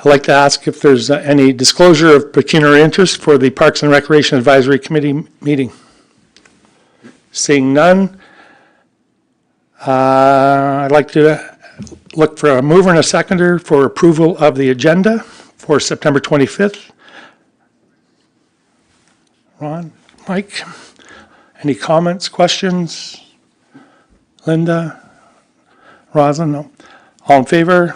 I'd like to ask if there's any disclosure of pecuniary interest for the Parks and Recreation Advisory Committee meeting. Seeing none, I'd like to look for a mover and a seconder for approval of the agenda for September 25th. Ron, Mike, any comments, questions? Linda? Roslyn? No. All in favor?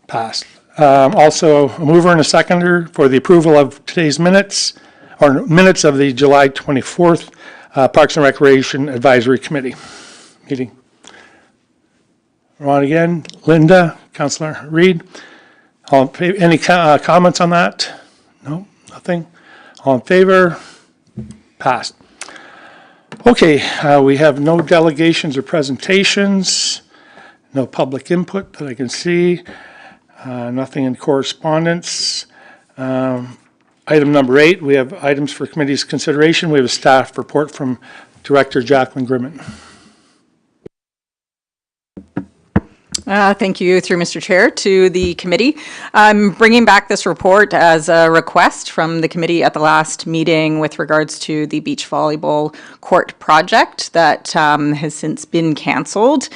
Passed. Also, a mover and a seconder for the approval of today's minutes, or minutes of the July 24th Parks and Recreation Advisory Committee meeting. Ron again, Linda, Councillor Reid. All in favor, any comments on that? No, nothing. All in favor? Passed. Okay, we have no delegations or presentations, no public input that I can see, nothing in correspondence. Item number 8, we have items for committee's consideration. We have a staff report from Director Jacqueline Grimmin. Thank you, through Mr. Chair, to the committee. I'm bringing back this report as a request from the committee at the last meeting with regards to the beach volleyball court project that has since been cancelled.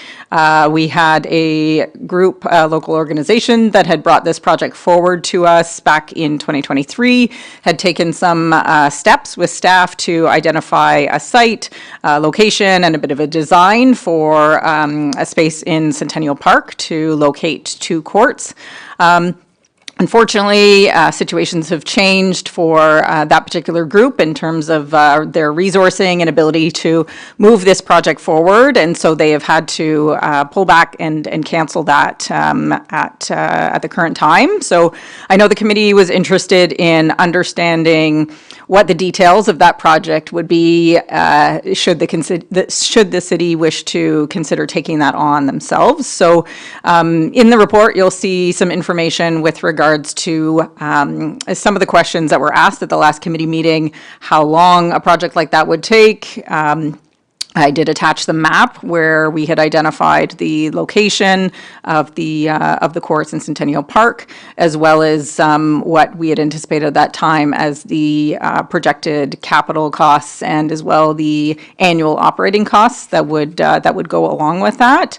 We had a group, a local organization that had brought this project forward to us back in 2023, had taken some steps with staff to identify a site, location, and a bit of a design for a space in Centennial Park to locate 2 courts. Unfortunately, situations have changed for that particular group in terms of their resourcing and ability to move this project forward, and so they have had to pull back and cancel that at the current time. So I know the committee was interested in understanding what the details of that project would be should the city wish to consider taking that on themselves. So in the report, you'll see some information with regards to some of the questions that were asked at the last committee meeting, how long a project like that would take. I did attach the map where we had identified the location of the courts in Centennial Park, as well as what we had anticipated at that time as the projected capital costs, and as well the annual operating costs that would go along with that.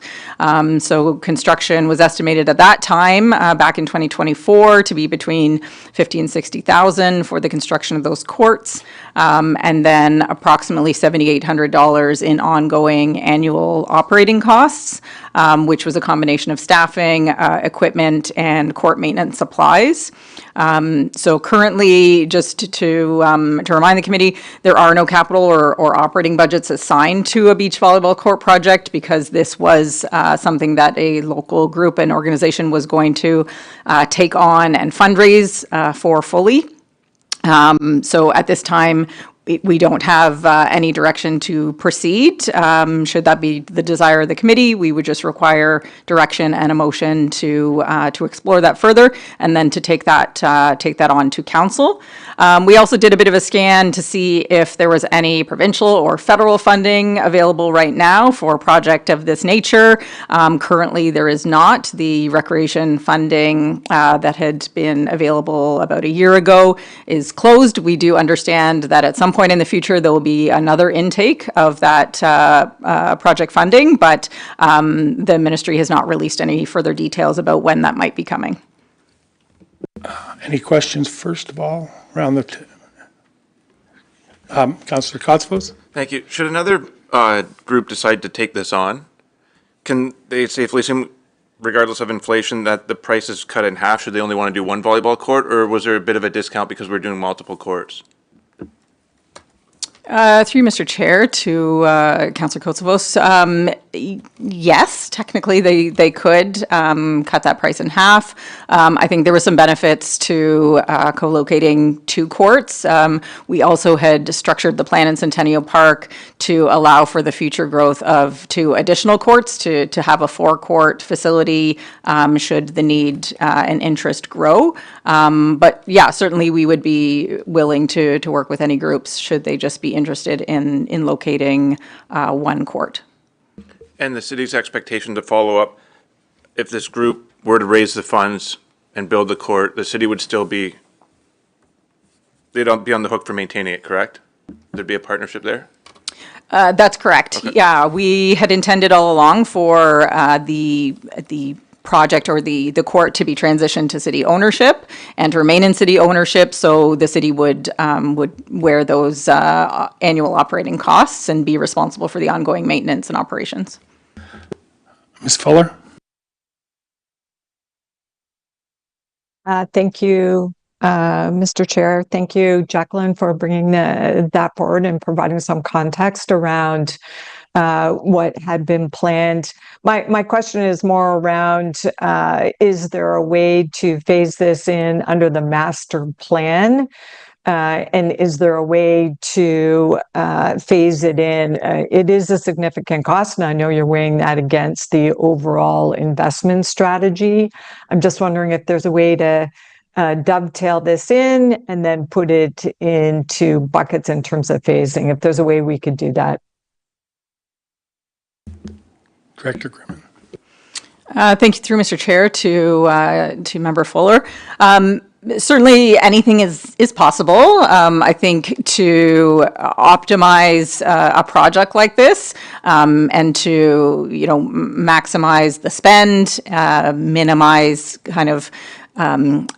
So construction was estimated at that time, back in 2024, to be between $50,000 and $60,000 for the construction of those courts, and then approximately $7,800 in ongoing annual operating costs, which was a combination of staffing, equipment, and court maintenance supplies. So currently, just to remind the committee, there are no capital or operating budgets assigned to a beach volleyball court project, because this was something that a local group and organization was going to take on and fundraise for fully. So at this time, we don't have any direction to proceed. Should that be the desire of the committee, we would just require direction and a motion to explore that further, and then to take that on to council. We also did a bit of a scan to see if there was any provincial or federal funding available right now for a project of this nature. Currently, there is not. The recreation funding that had been available about a year ago is closed. We do understand that at some point in the future there will be another intake of that project funding, but the ministry has not released any further details about when that might be coming. Any questions, first of all, around the Councillor Cotsvos? Thank you. Should another group decide to take this on, can they safely assume, regardless of inflation, that the price is cut in half? Should they only want to do one volleyball court, or was there a bit of a discount because we're doing multiple courts? Through Mr. Chair to Councillor Kotsavos, yes, technically they could cut that price in half. I think there were some benefits to co-locating 2 courts. We also had structured the plan in Centennial Park to allow for the future growth of 2 additional courts, to have a 4-court facility should the need and interest grow. But yeah, certainly we would be willing to work with any groups should they just be interested in locating 1 court. And the city's expectation to follow up, if this group were to raise the funds and build the court, the city would still be, they'd be on the hook for maintaining it, correct? There'd be a partnership there? That's correct. Yeah, we had intended all along for the project or the court to be transitioned to city ownership and to remain in city ownership, so the city would wear those annual operating costs and be responsible for the ongoing maintenance and operations. Ms. Fuller? Thank you, Mr. Chair. Thank you, Jacqueline, for bringing that forward and providing some context around what had been planned. My question is more around, is there a way to phase this in under the master plan? And is there a way to phase it in? It is a significant cost, and I know you're weighing that against the overall investment strategy. I'm just wondering if there's a way to dovetail this in and then put it into buckets in terms of phasing, if there's a way we could do that. Director Grimmin. Thank you, through Mr. Chair, to Member Fuller. Certainly, anything is possible. I think to optimize a project like this and to maximize the spend, minimize kind of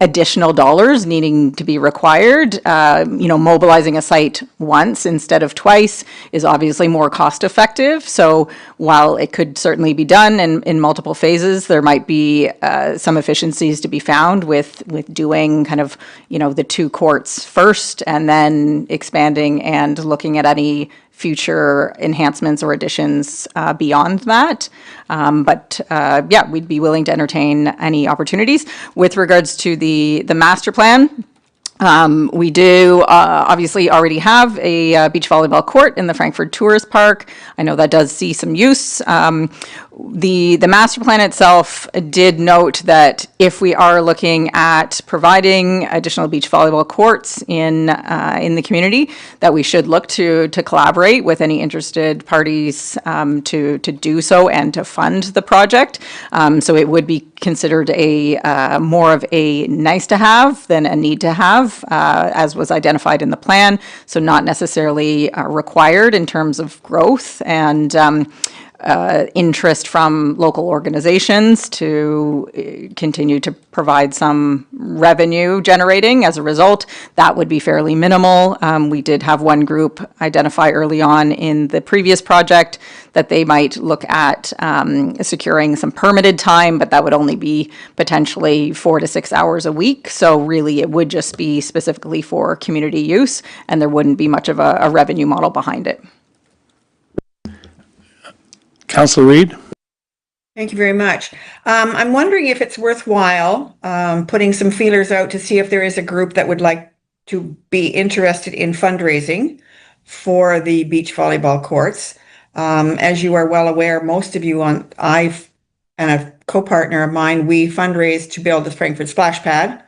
additional dollars needing to be required. Mobilizing a site once instead of twice is obviously more cost effective. So while it could certainly be done in multiple phases, there might be some efficiencies to be found with doing kind of, the two courts first and then expanding and looking at any future enhancements or additions beyond that. But we'd be willing to entertain any opportunities. With regards to the master plan, we do obviously already have a beach volleyball court in the Frankfurt Tourist Park. I know that does see some use. The master plan itself did note that if we are looking at providing additional beach volleyball courts in the community, that we should look to collaborate with any interested parties to do so and to fund the project. So it would be considered a more of a nice to have than a need to have, as was identified in the plan. So not necessarily required in terms of growth and interest from local organizations to continue to provide some revenue generating as a result. That would be fairly minimal. We did have one group identify early on in the previous project that they might look at securing some permitted time, but that would only be potentially 4 to 6 hours a week. So really it would just be specifically for community use, and there wouldn't be much of a revenue model behind it. Councillor Reid? Thank you very much. I'm wondering if it's worthwhile putting some feelers out to see if there is a group that would like to be interested in fundraising for the beach volleyball courts. As you are well aware, most of you and a co-partner of mine, we fundraised to build the Frankfurt Splash Pad,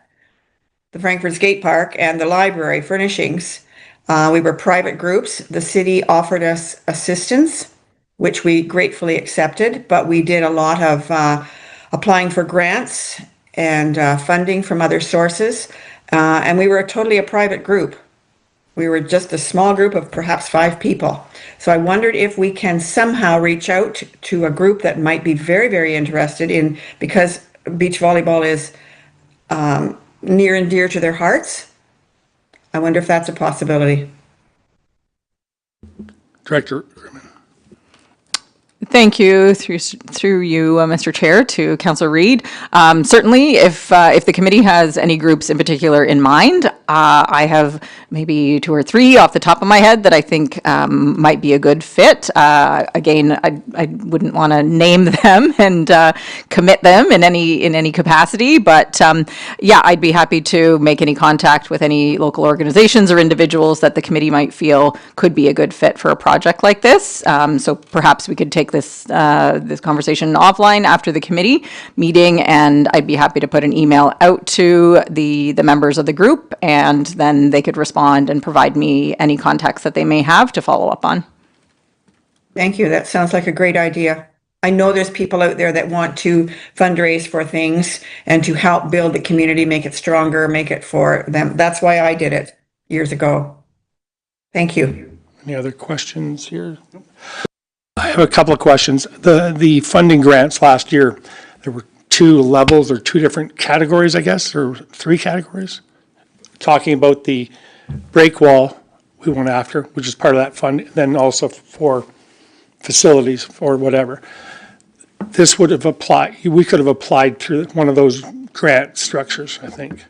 the Frankfurt Skate Park, and the library furnishings. We were private groups. The city offered us assistance, which we gratefully accepted, but we did a lot of applying for grants and funding from other sources. And we were totally a private group. We were just a small group of perhaps 5 people. So I wondered if we can somehow reach out to a group that might be very, very interested in, because beach volleyball is near and dear to their hearts. I wonder if that's a possibility. Director Grimmin. Thank you, through you, Mr. Chair, to Councillor Reid. Certainly, if the committee has any groups in particular in mind, I have maybe 2 or 3 off the top of my head that I think might be a good fit. Again, I wouldn't want to name them and commit them in any capacity, but I'd be happy to make any contact with any local organizations or individuals that the committee might feel could be a good fit for a project like this. So perhaps we could take this conversation offline after the committee meeting, and I'd be happy to put an email out to the members of the group, and then they could respond and provide me any contacts that they may have to follow up on. Thank you. That sounds like a great idea. I know there's people out there that want to fundraise for things and to help build the community, make it stronger, make it for them. That's why I did it years ago. Thank you. Any other questions here? I have a couple of questions. The funding grants last year, there were 2 levels or 2 different categories, I guess, or 3 categories. Talking about the break wall we went after, which is part of that fund, then also for facilities or whatever. This would have applied, we could have applied through one of those grant structures, I think.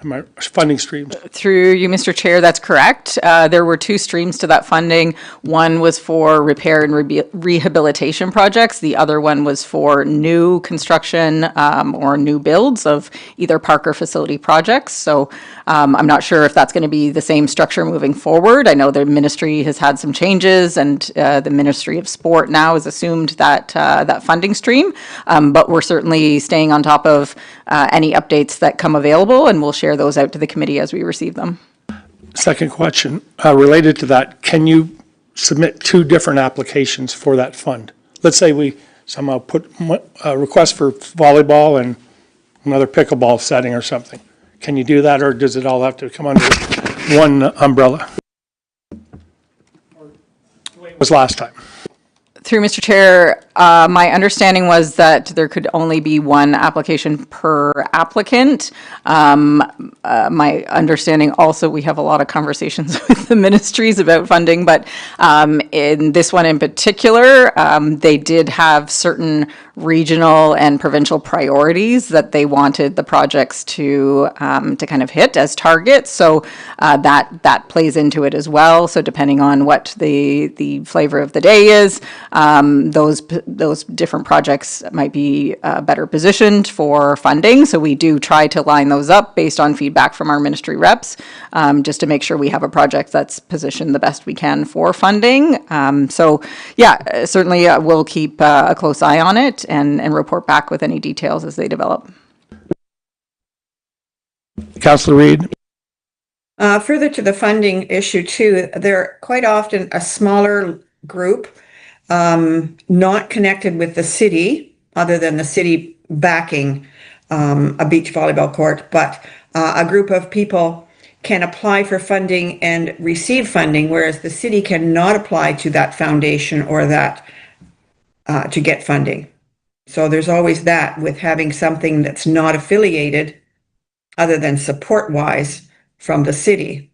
My funding streams. Through you, Mr. Chair, that's correct. There were 2 streams to that funding. One was for repair and rehabilitation projects. The other one was for new construction or new builds of either park or facility projects. So I'm not sure if that's going to be the same structure moving forward. I know the ministry has had some changes, and the Ministry of Sport now has assumed that that funding stream. But we're certainly staying on top of any updates that come available, and we'll share those out to the committee as we receive them. Second question, related to that, can you submit 2 different applications for that fund? Let's say we somehow put a request for volleyball and another pickleball setting or something. Can you do that, or does it all have to come under one umbrella? It was last time. Through Mr. Chair, my understanding was that there could only be 1 application per applicant. My understanding also, we have a lot of conversations with the ministries about funding, but in this one in particular, they did have certain regional and provincial priorities that they wanted the projects to kind of hit as targets. So that plays into it as well. So depending on what the flavor of the day is, those different projects might be better positioned for funding. So we do try to line those up based on feedback from our ministry reps, just to make sure we have a project that's positioned the best we can for funding. So yeah, certainly we'll keep a close eye on it and report back with any details as they develop. Councillor Reid. Further to the funding issue too, they're quite often a smaller group, not connected with the city, other than the city backing a beach volleyball court, but a group of people can apply for funding and receive funding, whereas the city cannot apply to that foundation or that to get funding. So there's always that with having something that's not affiliated, other than support-wise, from the city.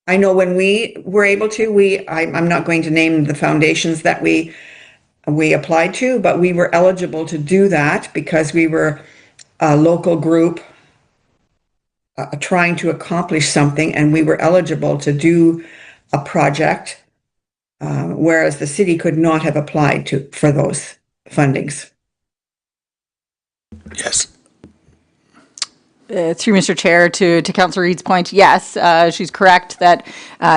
I know when we were able to, I'm not going to name the foundations that we applied to, but we were eligible to do that because we were a local group trying to accomplish something, and we were eligible to do a project, whereas the city could not have applied for those fundings. Yes. Through Mr. Chair, to Councillor Reid's point, yes, she's correct that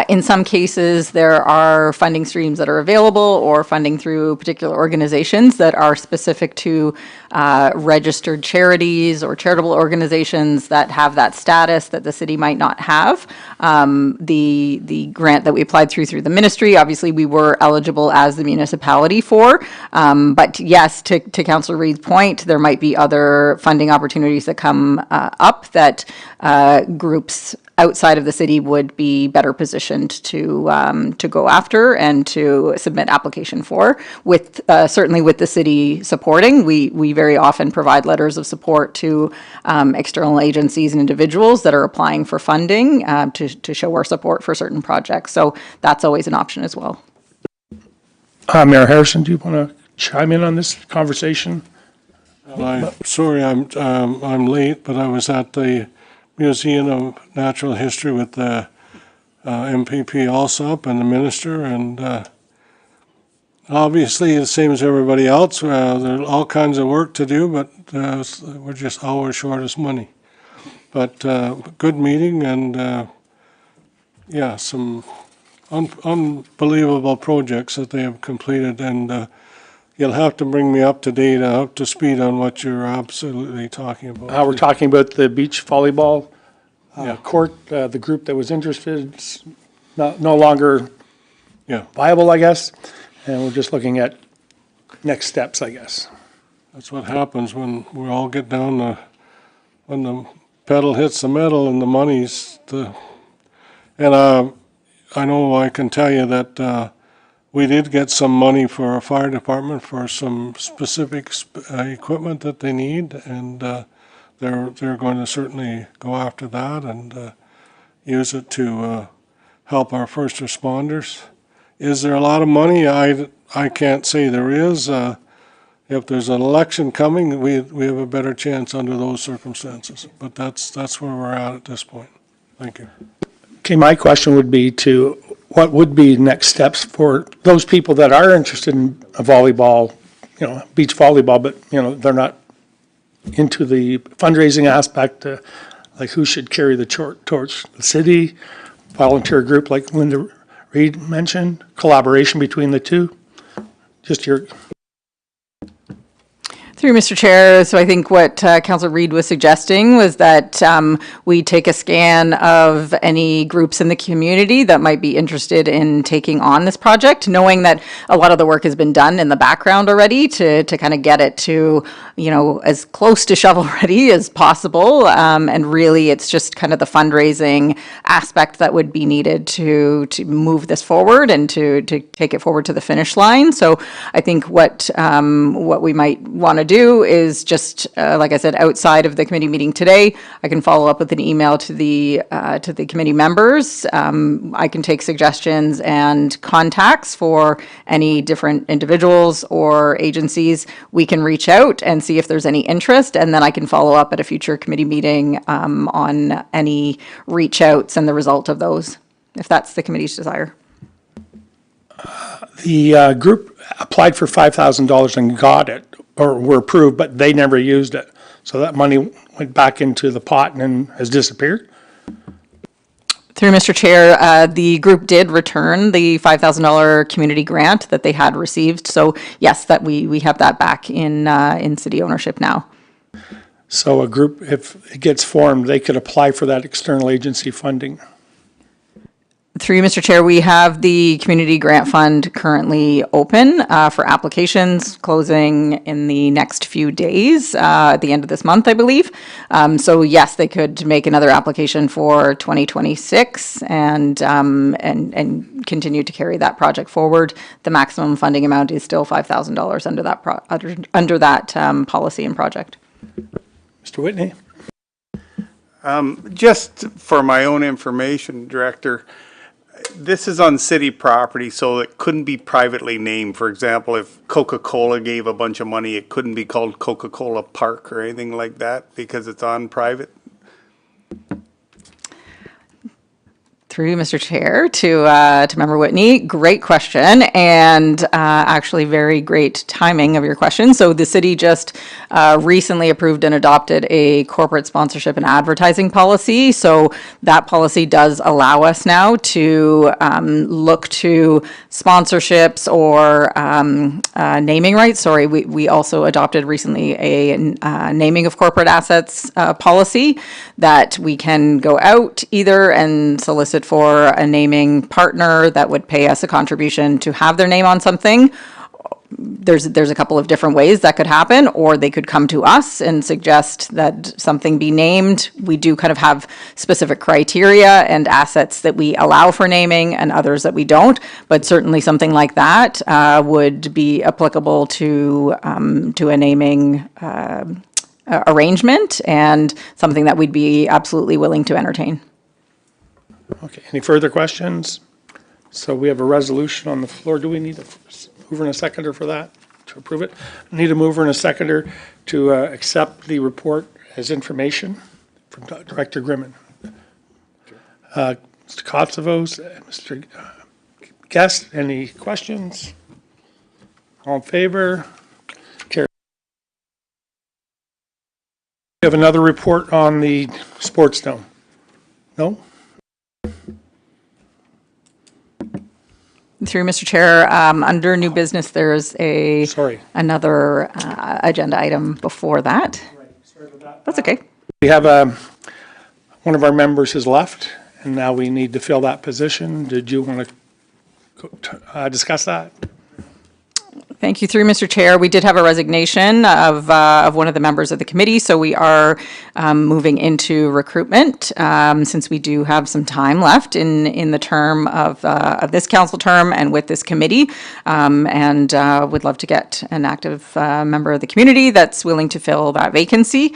in some cases there are funding streams that are available or funding through particular organizations that are specific to registered charities or charitable organizations that have that status that the city might not have. The grant that we applied through the ministry, obviously we were eligible as the municipality for, but yes, to Councillor Reid's point, there might be other funding opportunities that come up that groups outside of the city would be better positioned to go after and to submit application for. With certainly with the city supporting, we very often provide letters of support to external agencies and individuals that are applying for funding to show our support for certain projects. So that's always an option as well. Mayor Harrison, do you want to chime in on this conversation? Sorry, I'm late, but I was at the Museum of Natural History with the MPP Alsop and the minister, and obviously the same as everybody else. There's all kinds of work to do, but we're just always short of money. But good meeting, and yeah, some unbelievable projects that they have completed, and you'll have to bring me up to date, up to speed on what you're absolutely talking about. We're talking about the beach volleyball Yeah. court, the group that was interested, is no longer Yeah. viable, I guess, and we're just looking at next steps, I guess. That's what happens when we all get down to, when the pedal hits the metal and the money's and I know I can tell you that we did get some money for our fire department for some specific equipment that they need, and they're going to certainly go after that and use it to help our first responders. Is there a lot of money? I can't say there is. If there's an election coming, we have a better chance under those circumstances. But that's where we're at this point. Thank you. Okay, my question would be to, what would be next steps for those people that are interested in a volleyball, beach volleyball, but, they're not into the fundraising aspect, like who should carry the torch? The city, volunteer group like Linda Reed mentioned, collaboration between the two? Just your... Through Mr. Chair, so I think what Councillor Reid was suggesting was that we take a scan of any groups in the community that might be interested in taking on this project, knowing that a lot of the work has been done in the background already to kind of get it to, as close to shovel ready as possible. And really, it's just kind of the fundraising aspect that would be needed to move this forward and to take it forward to the finish line. So I think what we might want to do is just, like I said, outside of the committee meeting today, I can follow up with an email to the committee members. I can take suggestions and contacts for any different individuals or agencies. We can reach out and see if there's any interest, and then I can follow up at a future committee meeting on any reach outs and the result of those, if that's the committee's desire. The group applied for $5,000 and got it, or were approved, but they never used it. So that money went back into the pot and then has disappeared? Through Mr. Chair, the group did return the $5,000 community grant that they had received. So yes, that we have that back in city ownership now. So a group, if it gets formed, they could apply for that external agency funding? Through you, Mr. Chair, we have the Community Grant Fund currently open for applications, closing in the next few days, at the end of this month, I believe. So yes, they could make another application for 2026 and continue to carry that project forward. The maximum funding amount is still $5,000 under that policy and project. Mr. Whitney? Just for my own information, Director, this is on city property, so it couldn't be privately named. For example, if Coca-Cola gave a bunch of money, it couldn't be called Coca-Cola Park or anything like that because it's on private. Through you, Mr. Chair, to Member Whitney, great question, and actually very great timing of your question. So the city just recently approved and adopted a corporate sponsorship and advertising policy. So that policy does allow us now to look to sponsorships or naming rights. Sorry, we also adopted recently a naming of corporate assets policy that we can go out either and solicit for a naming partner that would pay us a contribution to have their name on something. There's a couple of different ways that could happen, or they could come to us and suggest that something be named. We do kind of have specific criteria and assets that we allow for naming and others that we don't, but certainly something like that would be applicable to a naming arrangement and something that we'd be absolutely willing to entertain. Okay, any further questions? So we have a resolution on the floor. Do we need a mover and a seconder for that, to approve it? Need a mover and a seconder to accept the report as information from Director Grimmin. Mr. Kotzavos, Mr. Guest, any questions? All in favor? Carry. We have another report on the sports dome. No? Through Mr. Chair, under new business, there's another agenda item before that. Sorry about that. That's okay. We have one of our members has left, and now we need to fill that position. Did you want to discuss that? Thank you, through Mr. Chair. We did have a resignation of one of the members of the committee, so we are moving into recruitment since we do have some time left in the term of this council term and with this committee, and would love to get an active member of the community that's willing to fill that vacancy.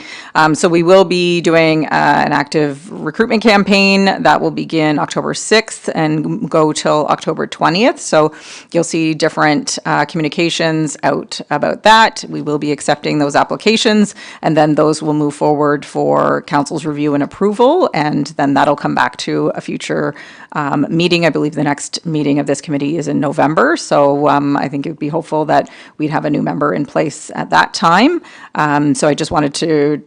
So we will be doing an active recruitment campaign that will begin October 6th and go till October 20th. So you'll see different communications out about that. We will be accepting those applications, and then those will move forward for council's review and approval, and then that'll come back to a future meeting. I believe the next meeting of this committee is in November, so I think it would be hopeful that we'd have a new member in place at that time. So I just wanted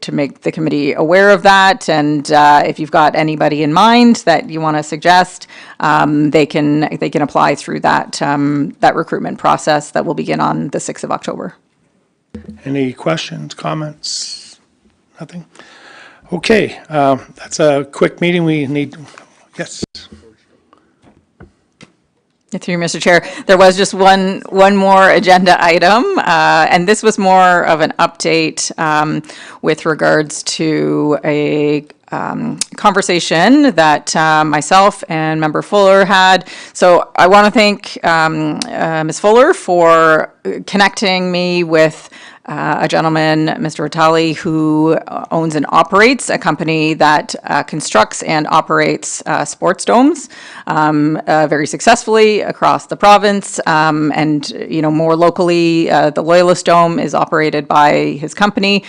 to make the committee aware of that, and if you've got anybody in mind that you want to suggest, they can apply through that recruitment process that will begin on the 6th of October. Any questions, comments? Nothing? Okay, that's a quick meeting. We need, yes. Through Mr. Chair, there was just one more agenda item, and this was more of an update with regards to a conversation that myself and Member Fuller had. So I want to thank Ms. Fuller for connecting me with a gentleman, Mr. Vitale, who owns and operates a company that constructs and operates sports domes very successfully across the province. And, you know, more locally, the Loyalist Dome is operated by his company.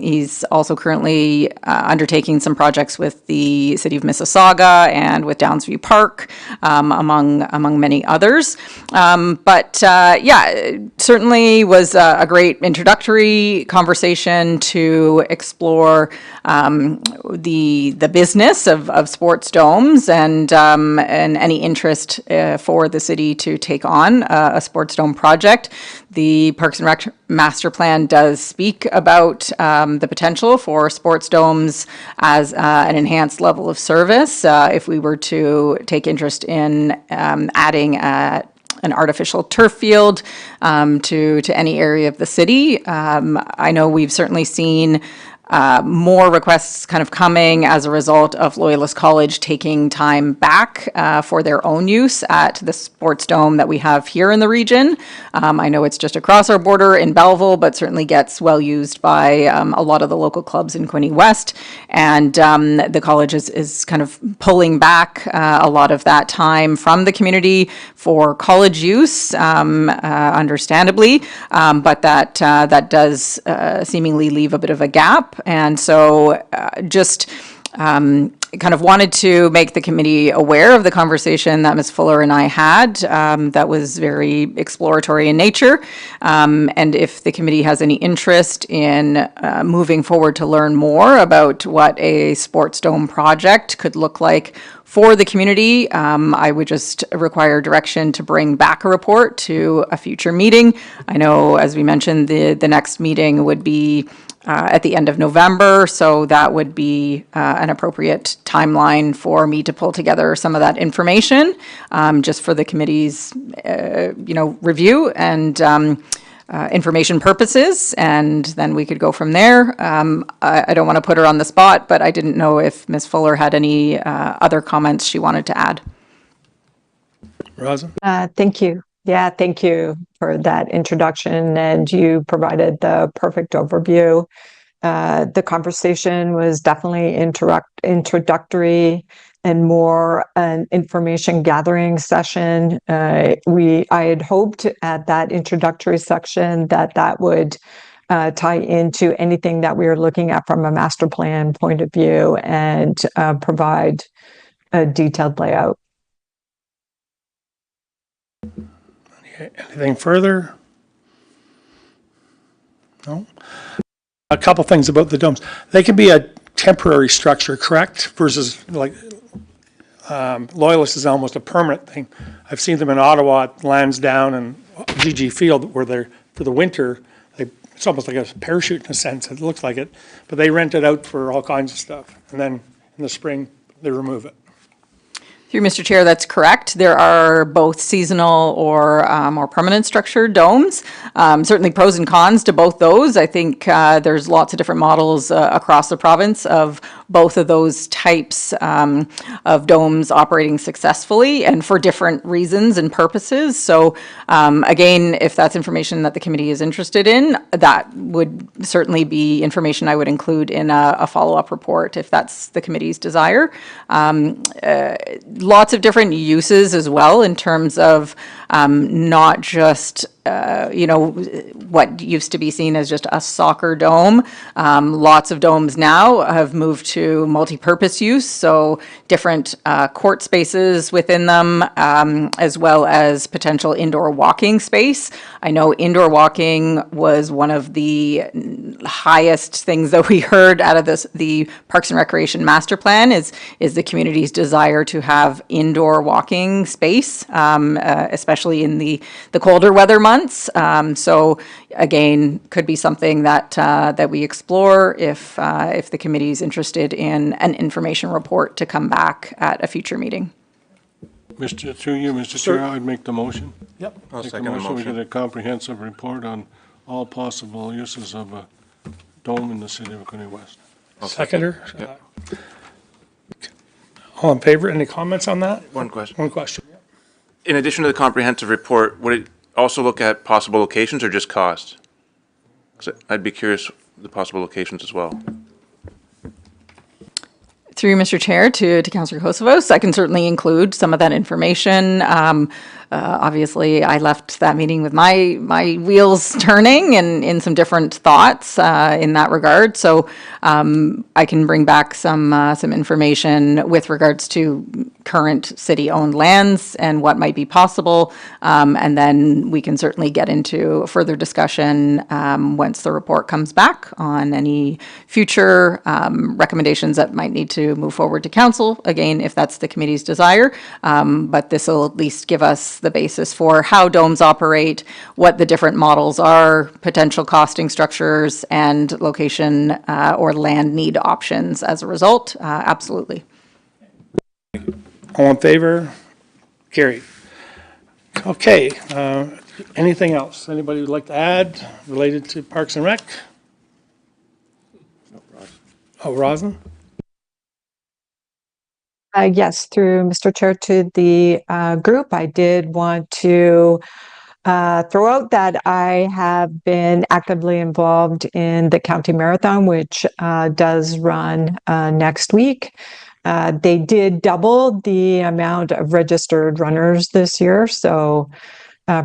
He's also currently undertaking some projects with the City of Mississauga and with Downsview Park, among many others. Yeah, certainly was a great introductory conversation to explore the business of sports domes and any interest for the city to take on a sports dome project. The Parks and Rec Master Plan does speak about the potential for sports domes as an enhanced level of service if we were to take interest in adding an artificial turf field to any area of the city. I know we've certainly seen more requests kind of coming as a result of Loyalist College taking time back for their own use at the sports dome that we have here in the region. I know it's just across our border in Belleville, but certainly gets well used by a lot of the local clubs in Quinte West. And the college is kind of pulling back a lot of that time from the community for college use, understandably, but that does seemingly leave a bit of a gap. And so just kind of wanted to make the committee aware of the conversation that Ms. Fuller and I had that was very exploratory in nature. And if the committee has any interest in moving forward to learn more about what a sports dome project could look like for the community, I would just require direction to bring back a report to a future meeting. I know, as we mentioned, the next meeting would be at the end of November, so that would be an appropriate timeline for me to pull together some of that information, just for the committee's, review and information purposes, and then we could go from there. I don't want to put her on the spot, but I didn't know if Ms. Fuller had any other comments she wanted to add. Rosa? Thank you. Yeah, thank you for that introduction, and you provided the perfect overview. The conversation was definitely introductory and more an information gathering session. I had hoped at that introductory section that would tie into anything that we are looking at from a master plan point of view and provide a detailed layout. Anything further? No? A couple things about the domes. They can be a temporary structure, correct? Versus like Loyalist is almost a permanent thing. I've seen them in Ottawa, Lansdowne and GG Field, where they're, for the winter, it's almost like a parachute in a sense, it looks like it, but they rent it out for all kinds of stuff. And then in the spring, they remove it. Through Mr. Chair, that's correct. There are both seasonal or more permanent structured domes. Certainly pros and cons to both those. I think there's lots of different models across the province of both of those types of domes operating successfully and for different reasons and purposes. So again, if that's information that the committee is interested in, that would certainly be information I would include in a follow-up report if that's the committee's desire. Lots of different uses as well in terms of not just what used to be seen as just a soccer dome. Lots of domes now have moved to multi-purpose use, so different court spaces within them, as well as potential indoor walking space. I know indoor walking was one of the highest things that we heard out of the Parks and Recreation Master Plan is the community's desire to have indoor walking space, especially in the colder weather months. So again, could be something that we explore if the committee is interested in an information report to come back at a future meeting. Through you, Mr. Chair, I'd make the motion. Yep. I'll Make the second the motion. We get motion. a comprehensive report on all possible uses of a dome in the city of Quinte West. Seconder? All in favor? Any comments on that? One question. One question. In addition to the comprehensive report, would it also look at possible locations or just cost? 'Cause I'd be curious the possible locations as well. Through Mr. Chair to Councillor Kosovos, I can certainly include some of that information. Obviously, I left that meeting with my wheels turning and in some different thoughts in that regard. So I can bring back some information with regards to current city-owned lands and what might be possible. And then we can certainly get into further discussion once the report comes back on any future recommendations that might need to move forward to council, again, if that's the committee's desire. But this will at least give us the basis for how domes operate, what the different models are, potential costing structures, and location or land need options as a result. Absolutely. All in favor? Carried. Okay, anything else? Anybody would like to add related to Parks and Rec? Oh, Rosin? Yes, through Mr. Chair to the group, I did want to throw out that I have been actively involved in the county marathon, which does run next week. They did double the amount of registered runners this year, so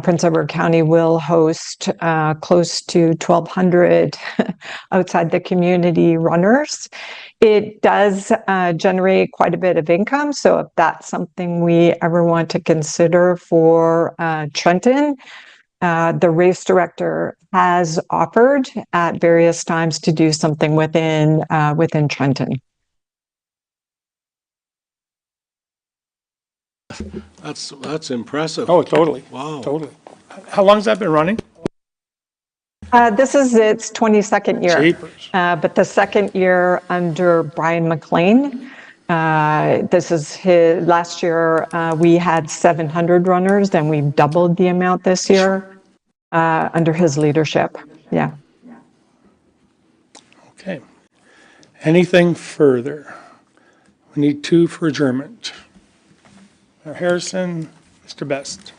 Prince Edward County will host close to 1,200 outside the community runners. It does generate quite a bit of income, so if that's something we ever want to consider for Trenton, the race director has offered at various times to do something within Trenton. That's impressive. Oh, totally. Wow. Totally. How long has that been running? This is its 22nd year, Jeepers. but the second year under Brian McLean. This is his last year. We had 700 runners, and we've doubled the amount this year under his leadership. Yeah. Okay. Anything further? We need two for adjournment. Mayor Harrison, Mr. Best.